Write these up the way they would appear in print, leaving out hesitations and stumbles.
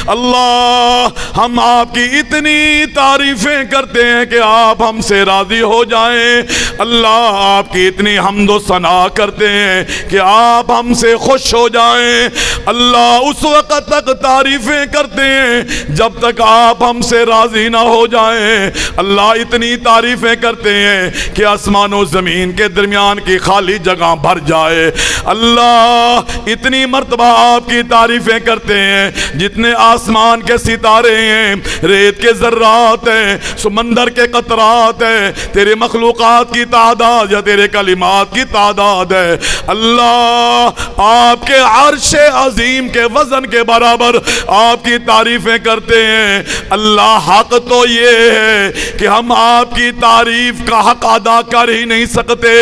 اللہ ہم آپ کی اتنی تعریفیں کرتے ہیں کہ آپ ہم سے راضی ہو جائیں. اللہ آپ کی اتنی حمد و ثنا کرتے ہیں کہ آپ ہم سے خوش ہو جائیں. اللہ اس وقت تک تعریفیں کرتے ہیں جب تک آپ ہم سے راضی نہ ہو جائیں. اللہ اتنی تعریفیں کرتے ہیں کہ آسمان و زمین کے درمیان کی خالی جگہ بھر جائے. اللہ اتنی مرتبہ آپ کی تعریفیں کرتے ہیں جتنے آسمان کے ستارے ہیں، ریت کے ذرات ہیں، سمندر کے قطرات ہیں، تیرے مخلوقات کی تعداد یا تیرے کلمات کی تعداد ہے. اللہ آپ کے عرش عظیم کے وزن کے برابر آپ کی تعریفیں کرتے ہیں. اللہ حق تو یہ ہے کہ ہم آپ کی تعریف کا حق ادا کر ہی نہیں سکتے.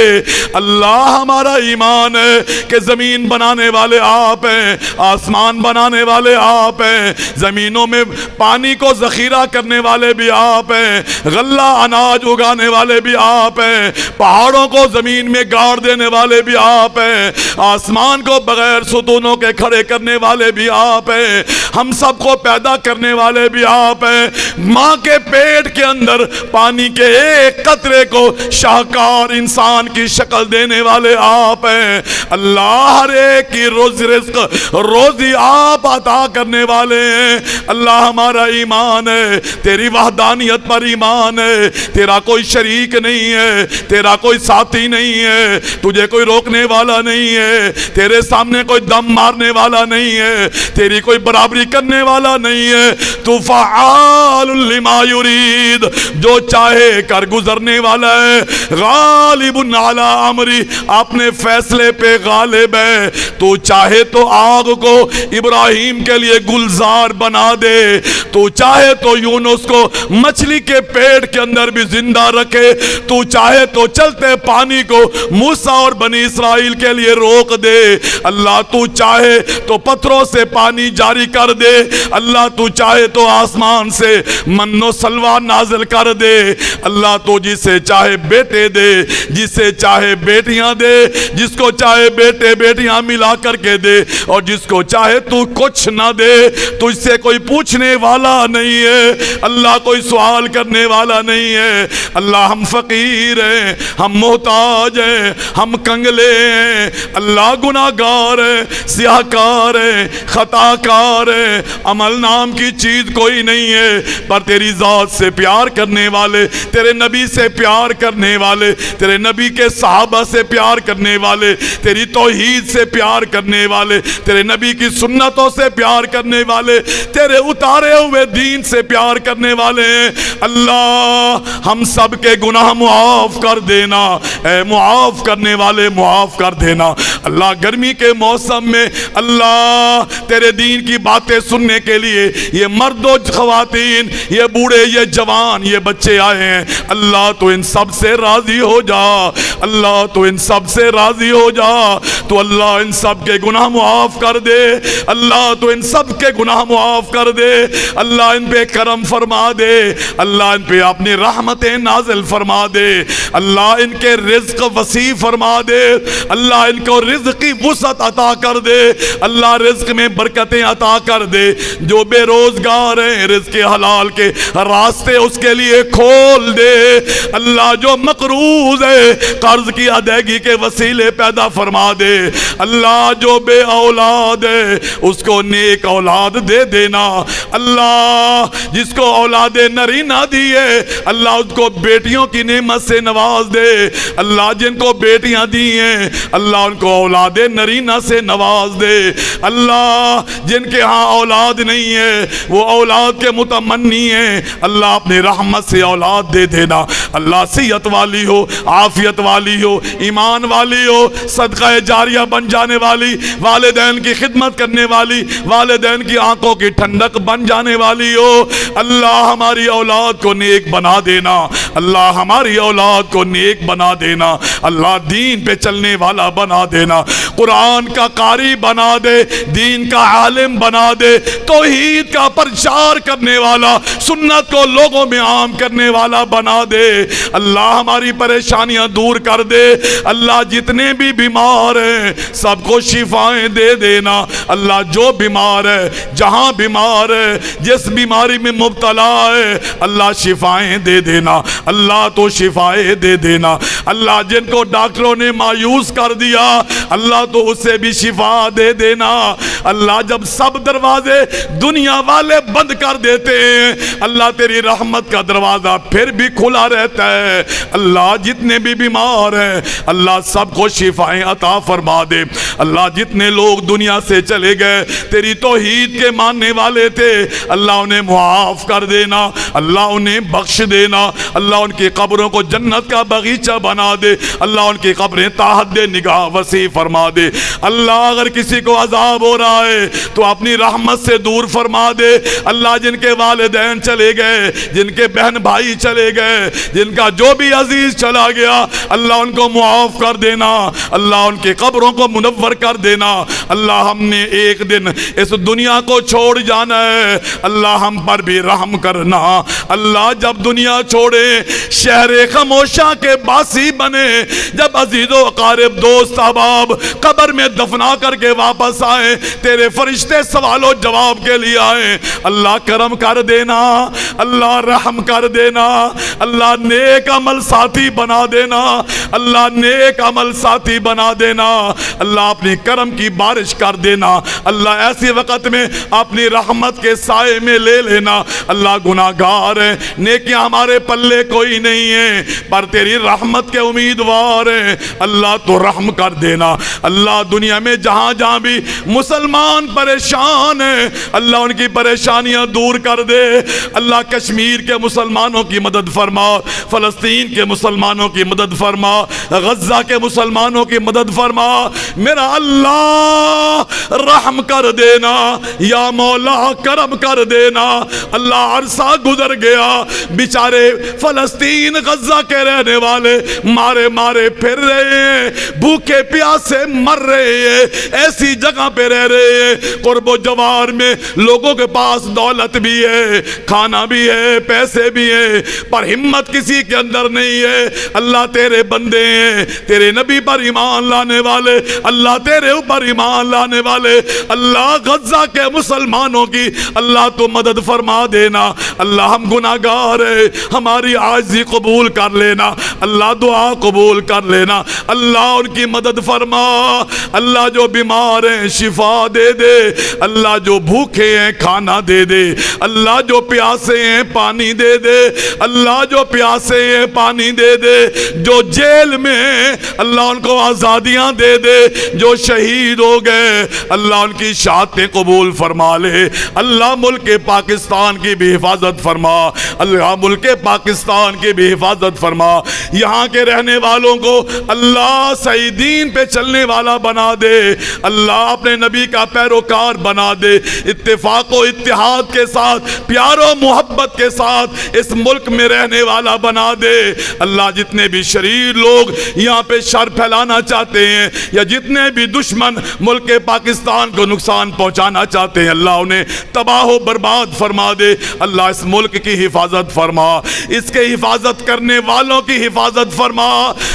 اللہ ہمارا ایمان ہے کہ زمین بنانے والے آپ ہیں، آسمان بنانے والے آپ ہیں، زمینوں میں پانی کو ذخیرہ کرنے والے بھی آپ ہیں، غلہ اناج اگانے والے بھی آپ ہیں، پہاڑوں کو زمین میں گاڑ دینے والے بھی آپ ہیں، آسمان کو بغیر ستونوں کے کھڑے کرنے والے بھی آپ ہیں، ہم سب کو پیدا کرنے والے بھی آپ ہیں، ماں کے پیٹ کے اندر پانی کے ایک قطرے کو شاہکار انسان کی شکل دینے والے آپ ہیں. اللہ ہر ایک کی روزی آپ عطا کرنے والے ہیں. اللہ ہمارا ایمان ہے، تیری وحدانیت پر ایمان ہے، تیرا کوئی شریک نہیں ہے، تیرا کوئی ساتھی نہیں ہے، تجھے کوئی روکنے والا نہیں ہے، تیرے سامنے کوئی دم مارنے والا نہیں ہے، تیری کوئی برابری کرنے والا نہیں ہے. تو فعال لما یرید، جو چاہے کر گزرنے والا ہے. غالب علی امری، اپنے فیصلے پہ غالب ہے. تو چاہے تو آگ کو ابراہیم کے لیے گلزار بنا دے، تو چاہے تو یونس کو مچھلی کے پیٹ کے اندر بھی زندہ رکھے، تو چاہے تو چلتے پانی کو موسیٰ اور بنی اسرائیل کے لیے روک دے. اللہ تو چاہے تو پتھروں سے پانی جاری کر دے. اللہ تو چاہے تو آسمان سے من و سلوہ نازل کر دے. اللہ تو جسے چاہے بیٹے دے، جسے چاہے بیٹیاں دے، جس کو چاہے بیٹے بیٹیاں ملا کر کے دے، اور جس کو چاہے تو کچھ نہ دے. تجھ سے کوئی پوچھنے والا نہیں ہے، اللہ کوئی سوال کرنے والا نہیں ہے. اللہ ہم فقیر ہیں، ہم محتاج ہیں، ہم کنگلے ہیں. اللہ گناہگار ہیں، سیاہکار ہیں، خطا کار ہیں. عمل نام کی چیز کوئی نہیں ہے، پر تیری ذات سے پیار کرنے والے، تیرے نبی سے پیار کرنے والے، تیرے نبی کے صحابہ سے پیار کرنے والے، تیری توحید سے پیار کرنے والے، تیرے نبی کی سنتوں سے پیار کرنے والے، تیرے اتارے ہوئے دین سے پیار کرنے والے ہیں. اللہ ہم سب کے گناہ معاف کر دینا، اے معاف کرنے والے معاف کر دینا. اللہ گرمی کے موسم میں اللہ تیرے دین کی باتیں سننے کے لیے یہ مرد و خواتین، یہ بوڑھے، یہ جوان، یہ بچے آئے ہیں. اللہ تو ان سب سے راضی ہو جا، اللہ تو ان سب سے راضی ہو جا. تو اللہ ان سب کے گناہ معاف کر دے، اللہ تو ان سب کے گناہ معاف کر دے. اللہ ان پہ کرم فرما دے، اللہ ان پہ اپنی رحمتیں نازل فرما دے. اللہ ان کے رزق وسیع فرما دے، اللہ ان کو رزق کی وسعت عطا کر دے. اللہ رزق میں برکتیں عطا کر دے. جو بے روزگار ہیں رزق حلال کے راستے اس کے لیے کھول دے. اللہ جو مقروض ہے قرض کی ادائیگی کے وسیلے پیدا فرما دے. اللہ جو بے اولاد ہے اس کو نیک اولاد دے دینا. اللہ جس کو اولاد نرینہ دی ہے اللہ اس کو بیٹیوں کی نعمت سے نواز دے. اللہ جن کو بیٹیاں دی ہیں اللہ ان کو اولاد نرینہ سے نواز دے. اللہ جن کے ہاں اولاد نہیں ہے وہ اولاد کے متمنی ہیں اللہ اپنی رحمت سے اولاد دے دینا. اللہ صحت والی ہو، عافیت والی ہو، ایمان والی ہو، صدقہ جاریہ بن جانے والی، والدین کی خدمت کرنے والی، والدین کی آنکھوں کی ٹھنڈک بن جانے والی ہو. اللہ ہماری اولاد کو نیک بنا دینا، اللہ ہماری اولاد کو نیک بنا دینا. اللہ دین پہ چلنے والا بنا دینا. قرآن کا قاری بنا دے, دین کا عالم بنا دے, توحید کا پرچار کرنے والا, سنت کو لوگوں میں عام کرنے والا بنا دے. اللہ ہماری پریشانیاں دور کر دے. اللہ جتنے بھی بیمار ہیں سب کو شفائیں دے دینا. اللہ جو بیمار ہے, جہاں بیمار ہے, جس بیماری میں مبتلا ہے, اللہ شفائیں دے دینا. اللہ تو شفائیں دے دینا. اللہ جن کو ڈاکٹروں نے مایوس کر دیا, اللہ تو اسے بھی شفا دے دینا. اللہ جب سب دروازے دنیا والے بند کر دیتے ہیں, اللہ تیری رحمت کا دروازہ پھر بھی کھلا رہتا ہے. اللہ جتنے بھی بیمار ہیں اللہ سب کو شفائیں عطا فرما دے. اللہ جتنے لوگ دنیا سے چلے گئے تیری توحید کے ماننے والے تھے, اللہ انہیں معاف کر دینا, اللہ انہیں بخش دینا. اللہ ان کی قبروں کو جنت کا باغیچہ بنا دے. اللہ ان کی قبریں تحت نگاہ وسیع فرما دے. اللہ اگر کسی کو عذاب ہو رہا ہے تو اپنی رحمت سے دور فرما دے. اللہ جن کے والدین چلے گئے, جن کے بہن بھائی چلے گئے, جن کا جو بھی عزیز چلا گیا, اللہ ان کو معاف کر دینا. اللہ ان کی قبروں کو منور کر دینا. اللہ ہم نے ایک دن اس دنیا کو چھوڑ جانا ہے, اللہ ہم پر بھی رحم کرنا. اللہ جب دنیا چھوڑے شہر خاموشاں کے باسی بنے, جب عزیز و اقارب دوست احباب قبر میں دفنا کر کے واپس آئے, تیرے فرشتے سوال و جواب کے لیے آئے, اللہ کرم کر دینا, اللہ رحم کر دینا, اللہ نیک عمل ساتھی بنا دینا, اللہ نیک عمل ساتھی بنا دینا. اللہ اپنی کرم کی بارش کر دینا. اللہ ایسی وقت میں اپنی رحمت کے سائے میں لے لینا. اللہ گناہگار ہیں, نیکیاں ہمارے پلے کوئی نہیں ہے, پر تیری رحمت کے امیدوار ہیں. اللہ تو رحم کر دینا. اللہ دنیا میں جہاں جہاں بھی مسلمان پریشان ہیں, اللہ ان کی پریشانیاں دور کر دے. اللہ کشمیر کے مسلمانوں کی مدد فرما, فلسطین کے مسلمانوں کی مدد فرما, غزہ کے مسلمانوں کی مدد فرما. میرا اللہ رحم کر دینا, یا مولا کرم کر دینا. اللہ عرصہ گزر گیا, بیچارے فلسطین غزہ کے رہنے والے مارے مارے پھر رہے ہیں, بھوکے پیاسے مر رہے ہیں, ایسی جگہ پہ رہ رہے ہیں قرب و جوار میں, لوگوں کے پاس دولت بھی ہے, کھانا بھی ہے, پیسے بھی ہیں, پر ہمت کسی کے اندر نہیں ہے. اللہ تیرے بندے ہیں, تیرے نبی پر ایمان لانے والے, اللہ تیرے اوپر ایمان لانے والے, اللہ غزہ کے مسلمانوں کی اللہ تو مدد فرما دینا. اللہ ہم گناہگار ہیں, ہماری عاجزی قبول کر لینا. اللہ دعا قبول کر لینا. اللہ ان کی مدد فرما. اللہ جو بیمار ہیں شفا دے دے. اللہ جو بھوکے ہیں کھانا دے دے. اللہ جو پیاسے ہیں پانی دے دے. اللہ جو پیاسے ہیں پانی دے دے. جو جیل میں ہیں اللہ ان کو آزادیاں دے دے. جو شہید ہو گئے اللہ ان کی شہادتیں قبول فرما لے. اللہ ملک پاکستان کی بھی حفاظت فرما. اللہ ملک پاکستان کی بھی حفاظت فرما. یہاں کے رہنے والوں کو اللہ صحیح دین پہ چلنے والا بنا دے. اللہ اپنے نبی کا پیروکار بنا دے. اتفاق و اتحاد کے ساتھ, پیار و محبت کے ساتھ اس ملک میں رہنے والا بنا دے. اللہ جتنے بھی شریر لوگ یہاں پہ شر پھیلانا چاہتے ہیں, یا جتنے بھی دشمن ملک پاکستان کو نقصان پہنچانا چاہتے ہیں, اللہ انہیں تباہ و برباد فرما دے. اللہ اس ملک کی حفاظت فرما, اس کے حفاظت کرنے والوں کی حفاظت فرما.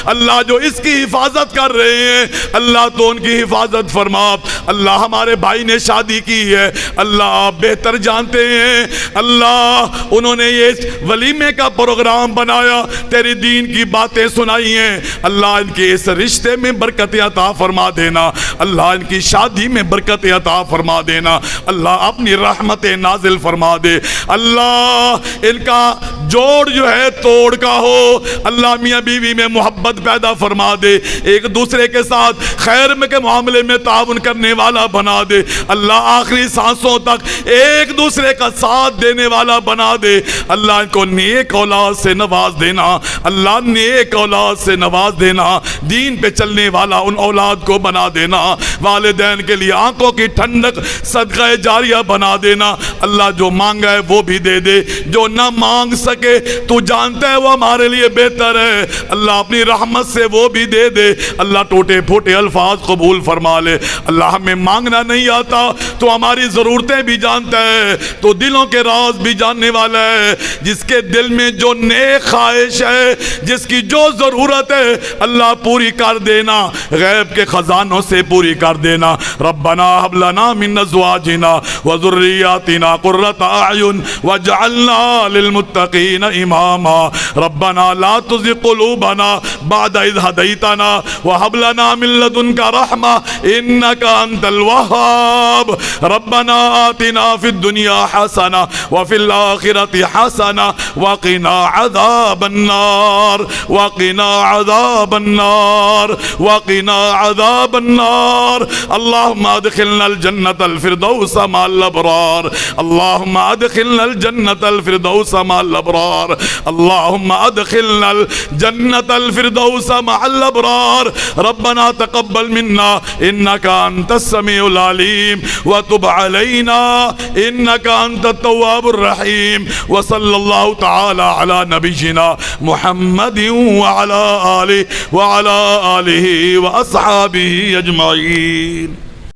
اللہ جو اس کی حفاظت کر رہے ہیں اللہ تو ان کی حفاظت فرما. اللہ ہمارے بھائی نے شادی کی ہے, اللہ آپ بہتر جانتے ہیں. اللہ انہوں نے یہ ولیمے کا پروگرام بنایا, تیری دین کی باتیں سنائی ہیں. اللہ ان کے اس رشتے میں برکت عطا فرما دینا. اللہ ان کی شادی میں برکت عطا فرما دینا. اللہ اپنی رحمت نازل فرما دے. اللہ ان کا جوڑ جو ہے توڑ کا ہو. اللہ میاں بیوی میں محبت پیدا فرما دے, ایک دوسرے کے ساتھ خیر کے معاملے میں تعاون کرنے والا بنا دے. اللہ آخری سانسوں تک ایک دوسرے کا ساتھ دینے والا بنا دے. اللہ ان کو نیک اولاد سے نواز دینا. اللہ نیک اولاد سے نواز دینا. دین پہ چلنے والا ان اولاد کو بنا دینا. والدین کے لیے آنکھوں کی ٹھنڈک صدقہ جاریہ بنا دینا. اللہ جو مانگا ہے وہ بھی دے دے, جو نہ مانگ سکے تو جانتا ہے وہ ہمارے لیے بہتر ہے اللہ اپنی رحمت سے وہ بھی دے دے. اللہ ٹوٹے پھوٹے الفاظ قبول فرما لے. اللہ ہمیں مانگنا نہیں آتا تو ہماری ضرورتیں بھی جانتا ہے, تو دلوں کے راز بھی جاننے والا ہے. جس کے دل میں جو نیک خواہش ہے, جس کی جو ضرورت ہے, اللہ پوری کر دینا, غیب کے خزانوں سے پوری کر دینا. ربنا هب لنا من ازواجنا وذرياتنا قرة اعين واجعلنا للمتقين اماما. ربنا لا تزغ قلوبنا بعد اذ هديتنا وهب لنا من لدنك رحمة انك انت الوهاب. ربنا آتنا في الدنيا حسنة وفي الآخرة حسنة وقنا عذاب النار وقنا عذاب النار وقنا عذاب النار. اللهم ادخلنا الجنة الفردوس مع الأبرار. اللهم ادخلنا الجنة الفردوس مع الأبرار. اللهم ادخلنا الجنة الفردوس مع الأبرار. ربنا تقبل منا إنك أنت السميع العليم وتب علينا إنك أنت التواب الرحيم. وصلى الله تعالى على نبينا محمد وعلى آله وأصحابه أجمعين.